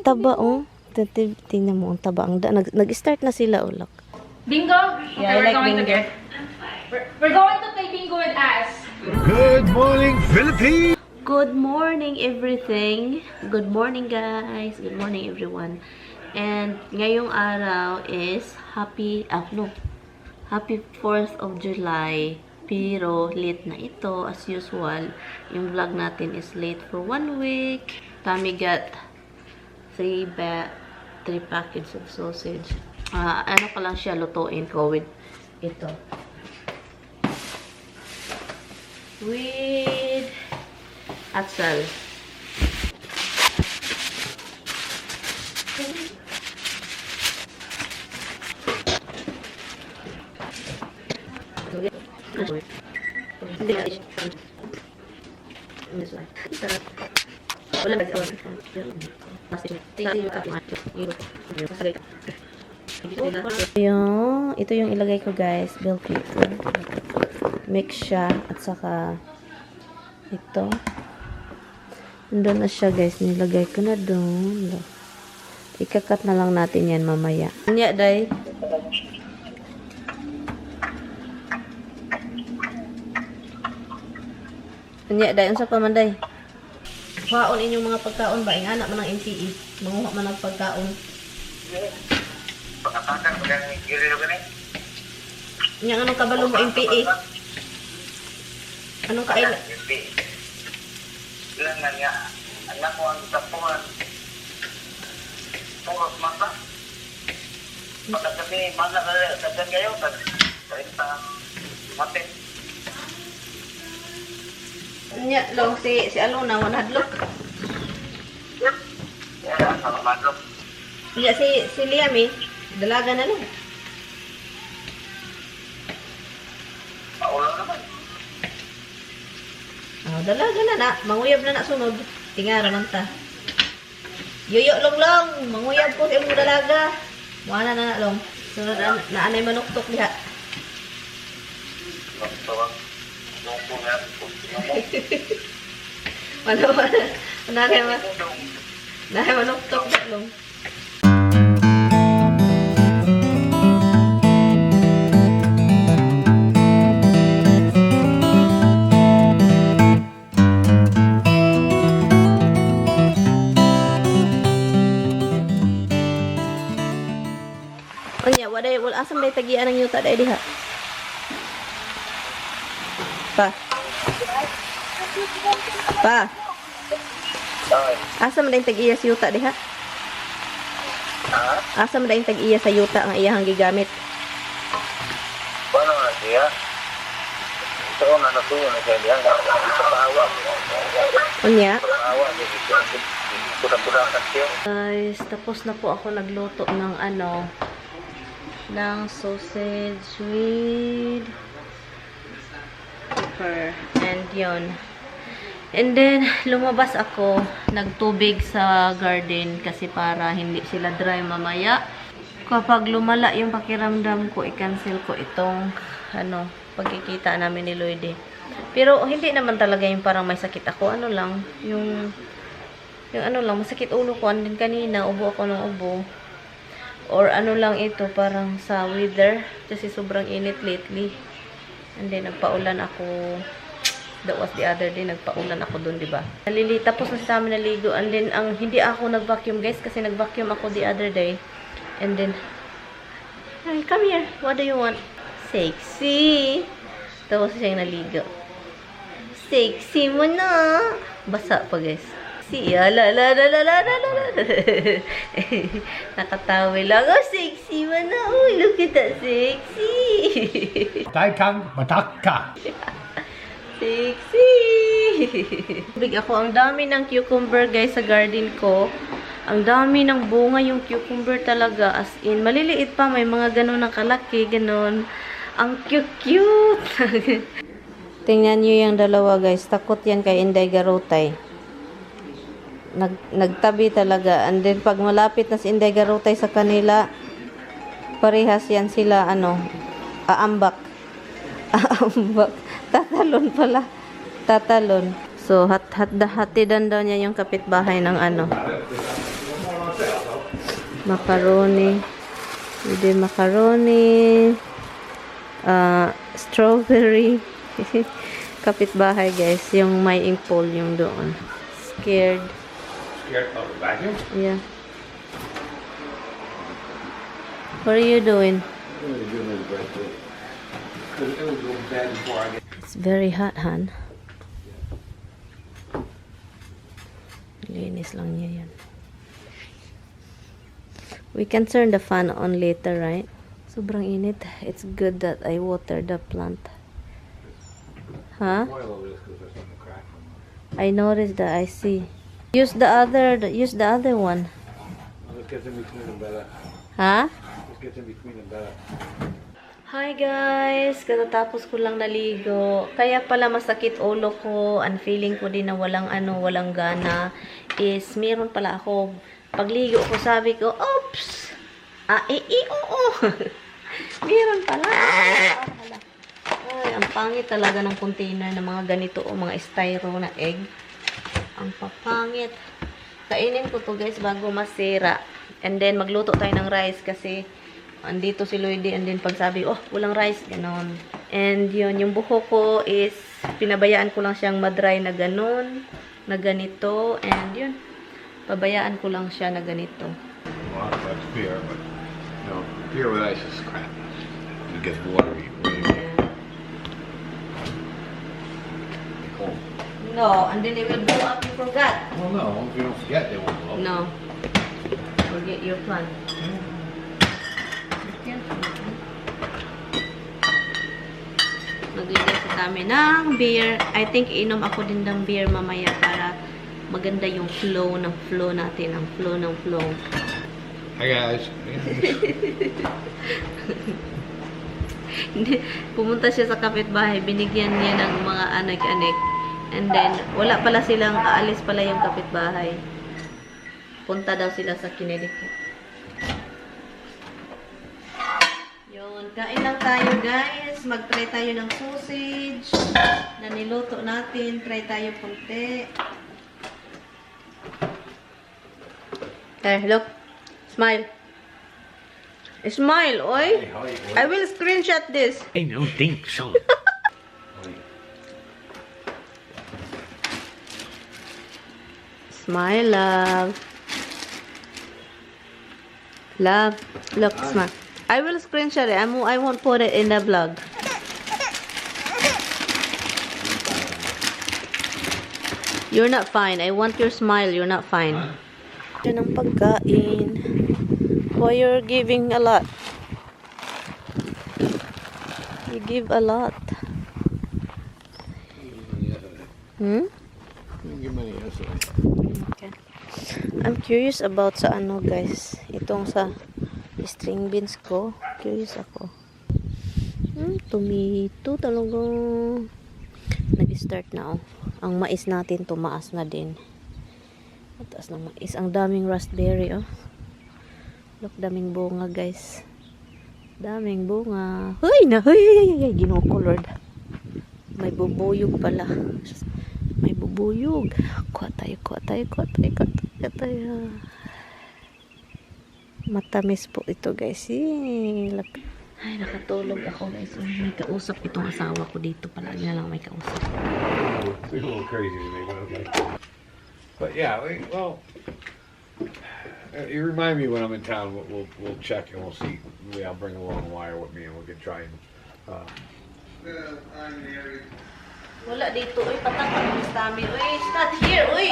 Taba, oh. Tingnan mo, ang taba. Nag-start na sila, ulak. Bingo? Okay, Yeah, I like bingo. We're going to play bingo with us. Good morning, Philippines! Good morning, everything. Good morning, guys. Good morning, everyone. And ngayong araw is happy 4th of July. Pero late na ito, as usual. Yung vlog natin is late for 1 week. Kami got 3 packets of sausage. Ano pa lang siya lutuin ko with ito. With atsal. Ito yung ilagay ko, guys, bell pepper. Mix siya at saka ito. Nandun na siya, guys. Nilagay ko na doon. Ikakat na lang natin yan mamaya. Anya, day. Anya, day. Unsa pa man, day? Kuhaon inyong mga pagkaon ba? Ang anak man ng NCE. Manguha man ng pagkaon. Pagkatakan mo lang yung gililo ka na eh. Yang anong kabalo mo MPA? Anong kaila? MPA. Ilan na niya. Anak mo ang tapuan. Puros mata. Pagkatabi, mana ka sagdan kayo. Karita matin. Nya, long si Alona, wanadlok. Yan, sa madlok. Nya, si Liam eh. Dalaga na lang. Paulo naman. Dalaga na na. Manguyab na na sunod. Tingara man ta. Yuyo long. Manguyab po sa imong dalaga. Wala na long. Sunod na anay manuktok diha. Wala manuktok na long. Wala asam day tagian ng yuta day diha. Pa. Asam day tagiya sa yuta diha. Asam day tagiya sa yuta nga iyang gigamit. Paano na siya? Ito ko na natuyo na siya diyan. Ito paawa. Unya. Paawa. Pura-purakan siya. Guys, tapos na po ako nagluto ng ng sausage with pepper and yon. And then lumabas ako, nagtubig sa garden kasi para hindi sila dry mamaya. Kapag lumala yung pakiramdam ko, i-cancel ko itong pagkikita namin ni Lloyd. Pero hindi naman talaga yung parang may sakit ako, yung masakit ulo ko. And then kanina ubo ako ng ubo. Or lang ito, parang sa weather. Kasi sobrang init lately. And then, nagpaulan ako. That was the other day. Nagpaulan ako dun, diba? Tapos na sa amin naligo. And then, hindi ako nag-vacuum, guys. Kasi nag-vacuum ako the other day. And then, hey, come here. What do you want? Sexy. Tapos siya naligo. Sexy mo na. Basa pa, guys. Nakatawi lang. Oh, sexy man na. Oh, look at that, sexy. Taikang matakka. Sexy. Big ako. Ang dami ng cucumber, guys, sa garden ko. Ang dami ng bunga yung cucumber talaga. As in, maliliit pa. May mga ganun na kalaki. Ganun. Ang cute-cute. Tingnan nyo yung dalawa, guys. Takot yan kay Inday Garutay. Nagtabi talaga. And then, pag malapit na si Inday Garutay sa kanila, parehas yan sila, aambak. Aambak. Tatalon pala. Tatalon. So, hatidan daw niya yung kapitbahay ng Macaroni. We did macaroni. Strawberry. Kapitbahay guys. Yung may impol yung doon. Scared. Scared of the vacuum? Yeah. What are you doing? It's very hot, Han. Linis lang niya yan. We can turn the fan on later, right? Sobrang init. It's good that I watered the plant. Huh? I noticed that. I see. Use the other one. Let's get in between them better. Huh? Let's get in between them better. Hi guys! Katatapos ko lang naligo. Kaya pala masakit ulo ko. Ang feeling ko din na walang gana is meron pala ako. Pagligo ko sabi ko, oops! Oo! Meron pala. Ay, ang pangit talaga ng container ng mga ganito o mga styro na egg. Ang papangit. Kainin ko to guys bago masira. And then magluto tayo ng rice kasi andito si Lloydie and then pag sabi, oh, walang rice, ganon. And yun, yung buhok ko is pinabayaan ko lang siyang madry na ganon, na ganito. And yun, pabayaan ko lang siya na ganito. Well, that's beer, but no, beer with ice is crap. It gets watery. Cold. No, and then it will blow up, you forgot. Well, no, if you don't forget, they won't blow. No. Forget your plan. Maglagay sa kami ng beer. I think inom ako din ng beer mamaya para maganda yung flow natin. Ang flow ng flow. Hi guys. Pumunta siya sa kapitbahay. Binigyan niya ng mga anak-anak. And then, wala pala silang, aalis pala yung kapitbahay. Punta daw sila sa Connecticut. Yun, kain lang tayo guys. Mag-try tayo ng sausage na niluto natin. Try tayo punti. Look. Smile. Smile, oy. I will screenshot this. I don't think so. Smile, love. Love. Look, smile. I will screenshot it. I won't put it in the vlog. You're not fine. I want your smile. You're not fine. Yan ang pagkain. Why you're giving a lot? You give a lot. Hmm? Give money yesterday. Okay. I'm curious about sa ano guys. Itong sa string beans ko. Curious ako. Tomato talagang nag-start na oh. Ang mais natin tumaas na din. Mataas ng mais. Ang daming raspberry oh. Look, daming bunga guys. Daming bunga. Huy na! Huy! Ginoo Lord. May bubuyog pala. May bubuyog. Kuha tayo. Matamis po ito guys. Ay, nakatulog ako guys. May kausap itong asawa ko dito. Palagi na lang may kausap. It's a little crazy to me, but okay. But yeah, well, you remind me when I'm in town. We'll check and we'll see. Maybe I'll bring along a wire with me and we can try and. Wala dito. Uy, patang pag-umis namin. Uy, it's not here. Uy!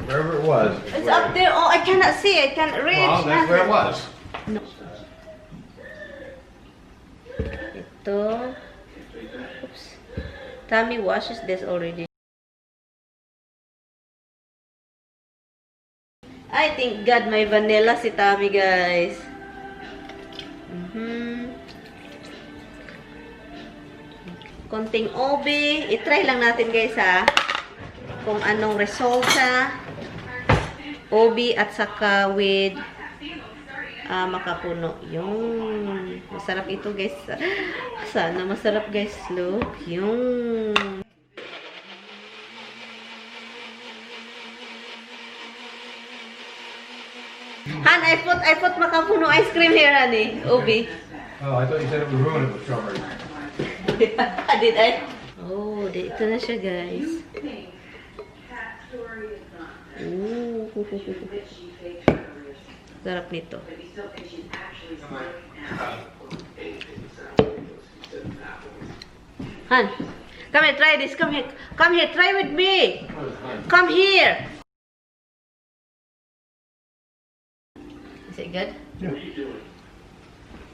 Wherever it was. It's up there. Oh, I cannot see. I can't reach. Well, that's where it was. No. Ito. Oops. Tammy washes this already. I think God may vanilla si Tammy, guys. Konting obi. I-try lang natin, guys, ha. Kung anong resulta. Obi at saka with makapuno. Yung masarap ito, guys. Sana masarap, guys. Look. Yung Han, I put makapuno ice cream here, honey. Ubi. Oh, I thought you said it would ruin it with strawberry. Did I? Oh, dito na siya, guys. Ooh. Sarap nito. Han, come here, try this. Come here. Come here, try with me. Come here. Is it good? Yeah.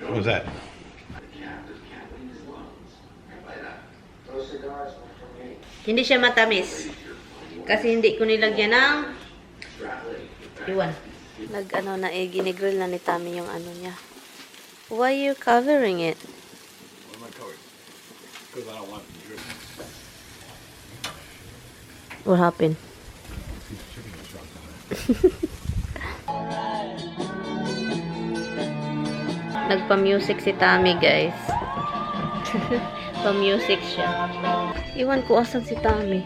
What was that? Hindi siya matamis. Kasi hindi ko nilagyan ng iwan. Nag-ano na ginigrill na ni Tami yung ano niya. Why are you covering it? What am I covering? Because I don't want it to drip. What happened? Nagpa-music si Tami, guys. Pa-music siya. Iwan ko asan si Tami.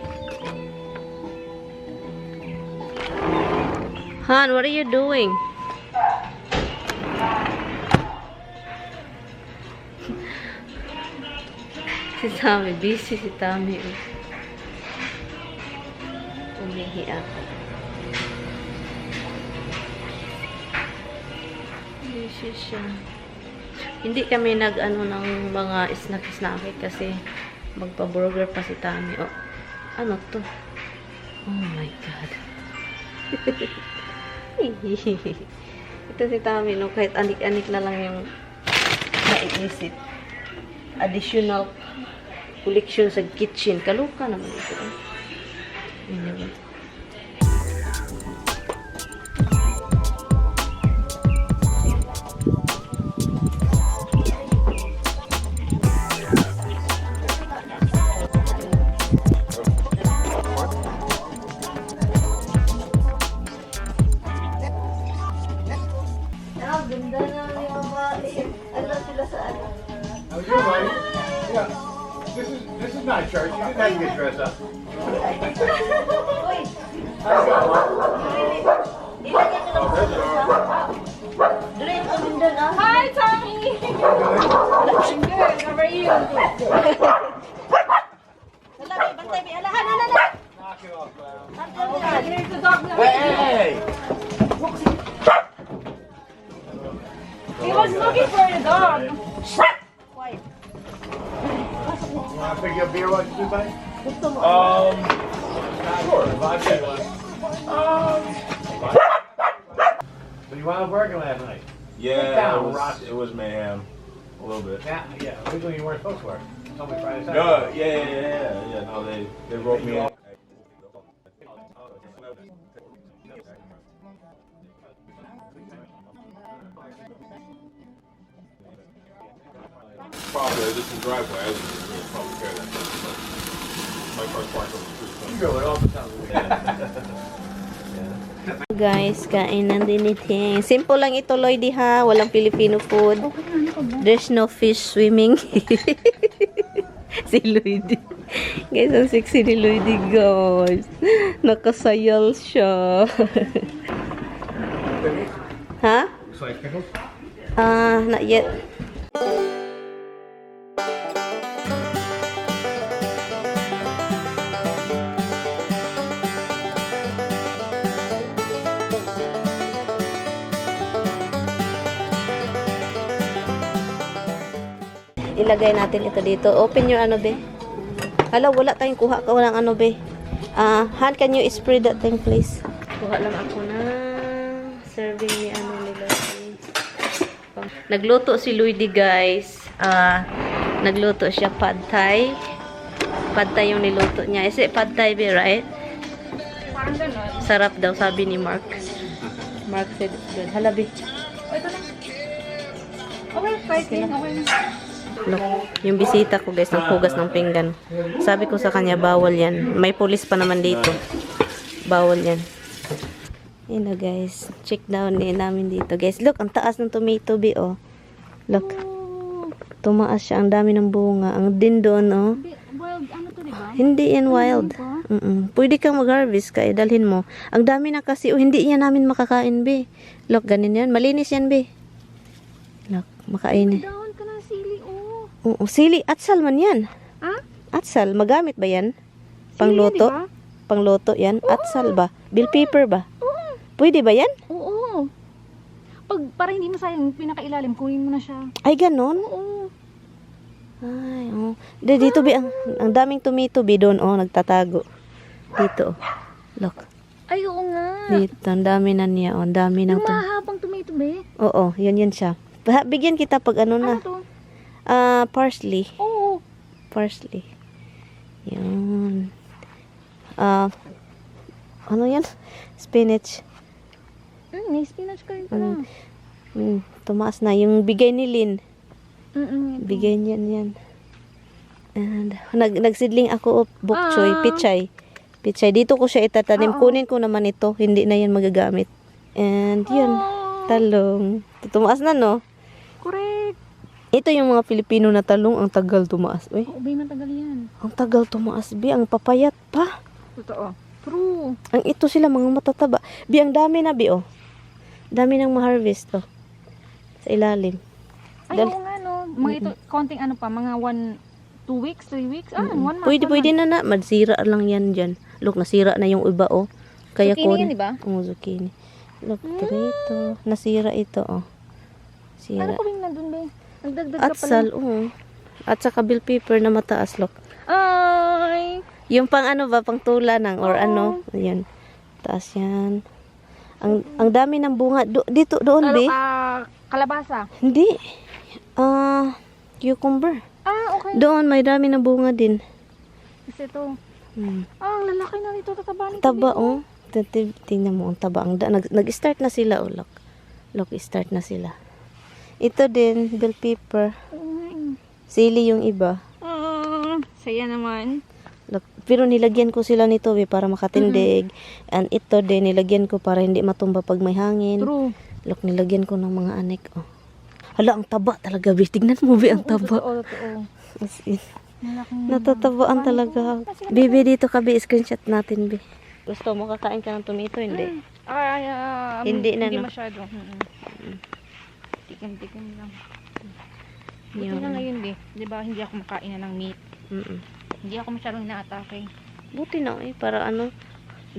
Han, what are you doing? Si Tami, busy si Tami. Umihi ako. Busy siya. Hindi kami nag-ano ng mga snack-snack kasi magpa-burger pa si Tami. Oh, ano to? Oh my God. Ito si Tami, no? Kahit anik-anik na lang yung naiisip. Additional collection sa kitchen. Kaluka naman ito. Anyway. Ganda na yung mga ano sila sa ano. Oh, you're right. Yeah. This is not church. You didn't have to get dressed up. Uy! Ilagay ko lang sa Dre, kumindan ah. Hi, Tommy! I'm good. How are you? Lalaki, bantay, may alahan, alahan! Knock it off, clown. Here's the dog now. Hey! He was looking for the dog. Quiet. You want to pick you a beer while you do, buddy? Gusto mo? Sure. If I say one. So you wound up working last night? Sit Yeah, down, Ross. it was mayhem. A little bit. Yeah. Originally you weren't supposed to work. Told me Friday, Saturday. No, yeah. No, they wrote me in. Probably this is driveway. I was just probably care that. My car's parked on the street. You go it all the time. Guys, kainan din iting. Simple lang ito, Lloydie, ha? Walang Filipino food. There's no fish swimming. Si Lloydie. Guys, ang sexy ni Lloydie, guys. Nakasayal siya. Ha? Sliced pickles? Not yet. Ilagay natin ito dito. Open your ano, be. Hala, wala tayong kuha ka. Walang ano, be. Han, can you spray that thing, please? Kuha lang ako na serving ni ano nila. Nagluto si Lloydie, guys. Nagluto siya pad thai. Pad thai yung niluto niya. Is it pad thai, be, right? Parang ganun. Sarap daw, sabi ni Mark. Mark said it's good. Hala, be. Oh, ito na. Okay, fighting. Okay na. Look, yung bisita ko, guys, ng hugas ng pinggan. Sabi ko sa kanya, bawal yan. May pulis pa naman dito. Bawal yan. Yun na, guys. Check down namin dito. Guys, look, ang taas ng tomato, be, oh. Look. Tumaas siya. Ang dami ng bunga. Ang din doon, oh. Wild, ano to, diba? Hindi yan wild. Pwede kang mag-harvest kaya dalhin mo. Ang dami na kasi, hindi yan namin makakain, be. Look, ganin yan. Malinis yan, be. Look, makain. Dahon ka ng sili, oh. Oo, sili. Atsal man yan. Ha? Atsal. Magamit ba yan? Pangluto? Sili, Pangluto yan? Atsal ba? Bell pepper ba? Pwede ba yan? Oo. Para hindi masayang pinakailalim, kunin mo na siya. Ay, ganon? Oo. Ay, oh. Dito, be. Ang daming tomato, be. Doon, oh. Nagtatago. Dito, oh. Look. Ay, oo nga. Dito, ang dami na niya, oh. Ang dami ng Yung mahabang tomato, be. Oo, yun siya. Bigyan kita pag ano na. Ano to? Parsley. Oo. Parsley. Yun. Ano yan? Spinach. May spinach ka rin pala. Tumaas na. Yung bigay ni Lynn. Ito. Bigay niyan yan. And, nagsidling ako bok choy, pichay. Pichay. Dito ko siya itatanim. Kunin ko naman ito. Hindi na yan magagamit. And, yun. Talong. Tumaas na, no? Correct. Ito yung mga Filipino na talong. Ang tagal tumaas. Uy. Oo, be, matagal yan. Ang tagal tumaas, bi. Ang papayat pa. Totoo. True. Ang ito sila, mga matataba. Bi, ang dami na, bi, oh. Dami nang ma-harvest, oh. Sa ilalim. Ay, oo nga, no. Mga ito, konting ano pa, mga 2 weeks, 3 weeks. 1 month. Pwede na. Madsira lang yan dyan. Look, nasira na yung iba, oh. Kaya Zucchini yan, di ba? Oo, zucchini. Look, dito. Nasira ito, oh. Ano Sira. ko rin nandun, be? Nagdagdag ka pala. Atsal, oo. At saka bell pepper na mataas, look. Ay. Yung pang ano ba, pang tula ng, or ano. Ayan. Taas yan. Ang dami ng bunga. Dito, doon, be. Kalabasa. Hindi. Cucumber. Okay. Doon, may dami ng bunga din. Kasi ito. Hmm. Ang lalaki na nito. Tataba nito. Taba, oh. Tingnan mo, ang taba. Nag-start na sila, oh. Look. Look, start na sila. Ito din, bell pepper. Sili yung iba. Saya naman. Look, pero nilagyan ko sila nito, para makatindig. And ito din, nilagyan ko para hindi matumba pag may hangin. True. Look, nilagyan ko ng mga anek, oh. Hala, ang taba talaga, be. Tignan mo, be, ang taba. Oo, totoo. As in. Natatabaan talaga. Bibi, dito ka, be. Screenshot natin, be. Gusto mo kakain ka ng tomato? Hindi. Hindi na, Hindi no? masyado. Tikim-tikim lang. Buti Yun. na ngayon, be. Diba, hindi ako makain na ng meat. Hindi ako masyadong inaatake. Buti na, para ano,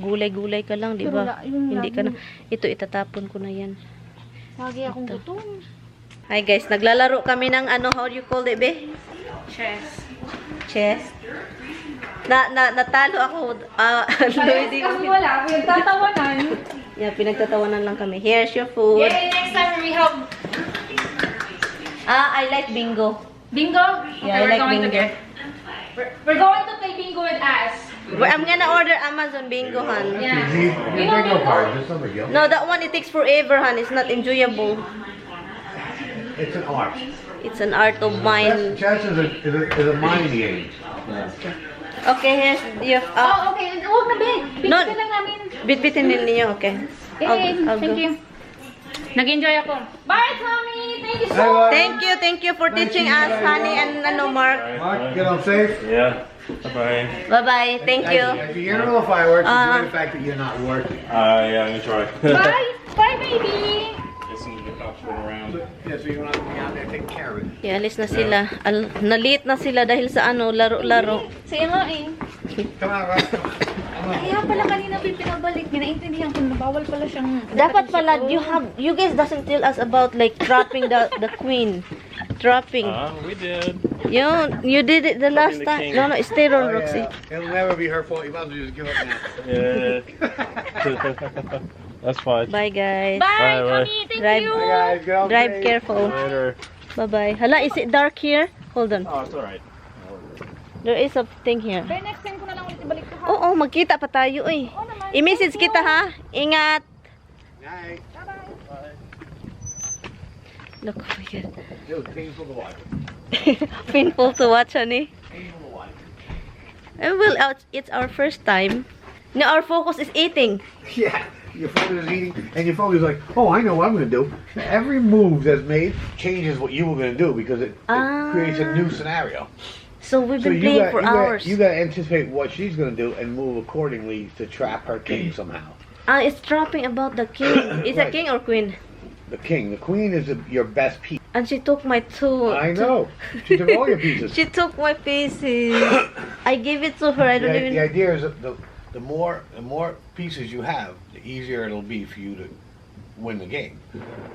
gulay-gulay ka lang, di ba? Hindi ka na. Ito, itatapon ko na yan. Lagi akong gutom. Hi guys, naglalaro kami ng ano, how do you call it, be? Chess. Chess? Natalo ako. Kasi wala, pinagtatawanan. Yeah, pinagtatawanan lang kami. Here's your food. Yay, next time we have I like bingo. bingo. Okay, Yeah, I we're like going to bingo. we're going to play bingo with us. I'm gonna order Amazon bingo, Han. Yeah. You know bingo? Just somebody else. No, that one, it takes forever, Han. It's not enjoyable. It's an art. It's an art of mine. Chess is a mind game. Okay, here's your... Oh, okay. Huwag na, be. Bingo No. lang namin. Bitbitin din niyo, okay. Yay, I'll thank go. you. Nag-enjoy ako. Bye, Tommy. Thank you so much. Thank you for teaching us, Honey and Mark. Mark, get home safe. Yeah. Bye. Bye-bye. Thank you. If you hear all the fireworks, enjoy the fact that you're not working. Yeah, I'm gonna try. Bye. Bye, baby. Listen to the cops run around. Yeah, so you don't have to be out there taking care of it. Alis na sila. Nalit na sila dahil sa ano, laro-laro. Saya nga eh. Come on, Rob. Kaya pala kanina pinabalik niya. Naintindihan ko na bawal pala siyang... Dapat pala, you guys doesn't tell us about like trapping the queen. Trapping. We did. You did it the last the time. king. No, stay on, Roxy. It'll never be her fault. You might as well just give up now. Yeah. That's fine. Bye, guys. Bye, Bye, bye. Tommy. Thank Drive. you. Hey guys, get home Drive safe. careful. Later. Bye-bye. Hala, is it dark here? Hold on. Oh, it's alright. There is a thing here. Bye, next time ko na lang ulit ibalik ka ha. Oo, magkita pa tayo, eh. Oo naman. I-message kita, ha? Ingat. Night. Look, oh my God. It was painful to watch. Painful to watch, honey. Painful to watch. Well, it's our first time. No, our focus is eating. Yeah. Your friend is eating, and your phone is like, "Oh, I know what I'm going to do." Every move that's made changes what you were going to do because it creates a new scenario. So we've So been playing for hours. You gotta anticipate what she's gonna do and move accordingly to trap her king somehow. It's dropping about the king. Is Right. a king or queen? The king. The queen is your best piece. And she took my two. I know. She took all your pieces. She took my pieces. I gave it to her. I don't even. The idea is that the more pieces you have, the easier it'll be for you to win the game.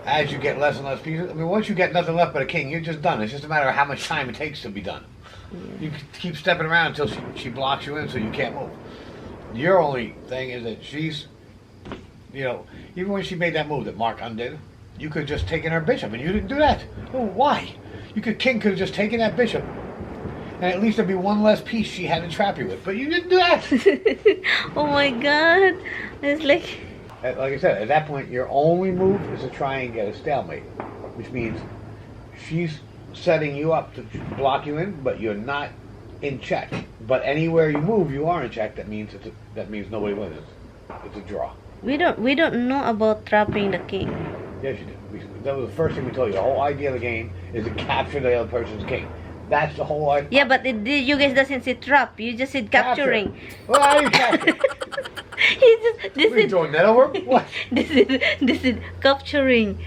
As you get less and less pieces, I mean, once you get nothing left but a king, you're just done. It's just a matter of how much time it takes to be done. You keep stepping around until she blocks you in, so you can't move. Your only thing is that she's, even when she made that move that Mark undid, you could have just taken her bishop, and you didn't do that. Oh, why? King could have just taken that bishop, and at least there'd be one less piece she had to trap you with. But you didn't do that. Oh my god. It's like I said, at that point, your only move is to try and get a stalemate, which means she's setting you up to block you in, but you're not in check. But anywhere you move, you are in check. That means nobody wins. It's a draw. we don't know about trapping the king. Yes, you did. That was the first thing we told you. The whole idea of the game is to capture the other person's king. That's the whole idea. Yeah, but you guys doesn't say trap. You just said capturing. Well, how do you capture? This What are you is doing that over? What? this is capturing,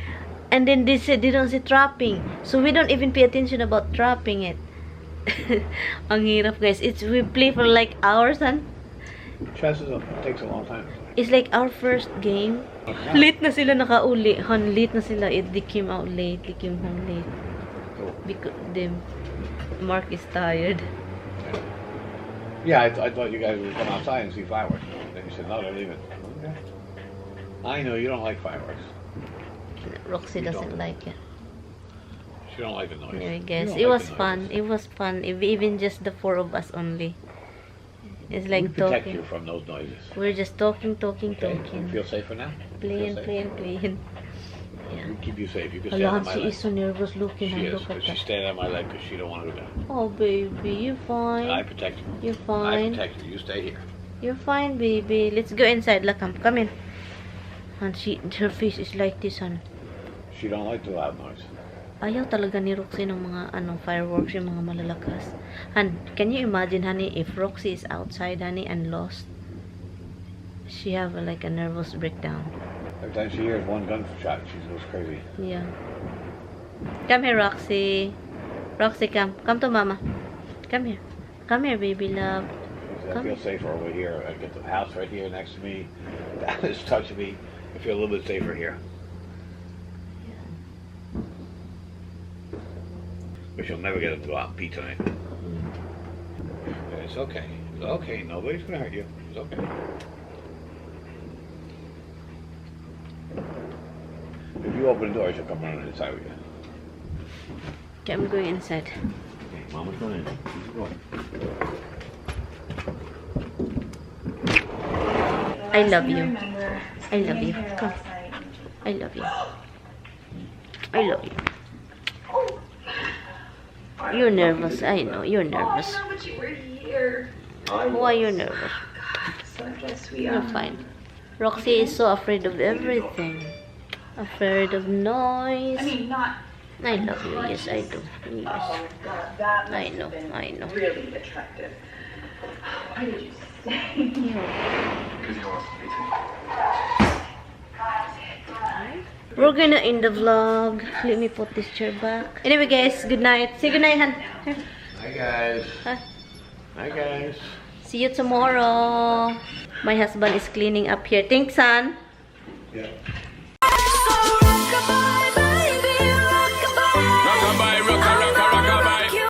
and then they said they don't say trapping. So we don't even pay attention about trapping it. Ang hirap, guys. We play for like hours, and Chess takes a long time. it's like our first game. Late na sila nakauli. Late na sila. They came out late. They came home late. Because Mark is tired. Yeah, I thought you guys would come outside and see fireworks. Then you said, no, they're leaving. Okay. I know you don't like fireworks. Roxy You doesn't don't. like it. She don't like the noise. Anyway, You guys, don't it like was the fun. noises. It was fun. Even just the four of us only. It's We like protect you talking. from those noises. We're just talking. Okay? You feel safer now? Playing. We keep you safe. You can stand Alam, on my she leg. is so nervous looking. She And is, look but at she's that. standing on my leg because she don't want to go down. Oh, baby, you're I fine. protect you. You're I fine. protect you. You stay here. You're fine, baby. Let's go inside. Look, come in. And her face is like this, hon. She don't like the loud noise. Ayaw talaga ni Roxy ng mga fireworks, yung mga malalakas. And can you imagine, honey, if Roxy is outside, honey, and lost? She have like a nervous breakdown. Every time she hears one gunshot, she goes crazy. Yeah. Come here, Roxy. Roxy, come. Come to mama. Come here. Come here, baby love. She says, I Come. feel safer over here. I get the house right here next to me. That is touching me. I feel a little bit safer here. But she'll never get him to go out and pee tonight. It's okay. It's okay. Nobody's gonna hurt you. It's okay. If you open the door, she'll come running inside with you. Okay, I'm going inside. Okay, Mama's going in. She's going. I love you. I love you. Come. I love you. I love you. You're nervous. I know. You're nervous. Oh, no, but you were here. Why you nervous? So I guess we You're fine. Roxy is so afraid of everything. Afraid of noise. I mean, not. I love you. Yes, I do. Yes. Oh God, that I must know, have been I know. really attractive. Why did you say? We're gonna end the vlog. Let me put this chair back. Anyway, guys, good night. Say good night, Han. Here. Hi, guys. Hi. Hi, guys. See you tomorrow. My husband is cleaning up here. Thanks, son. Yeah.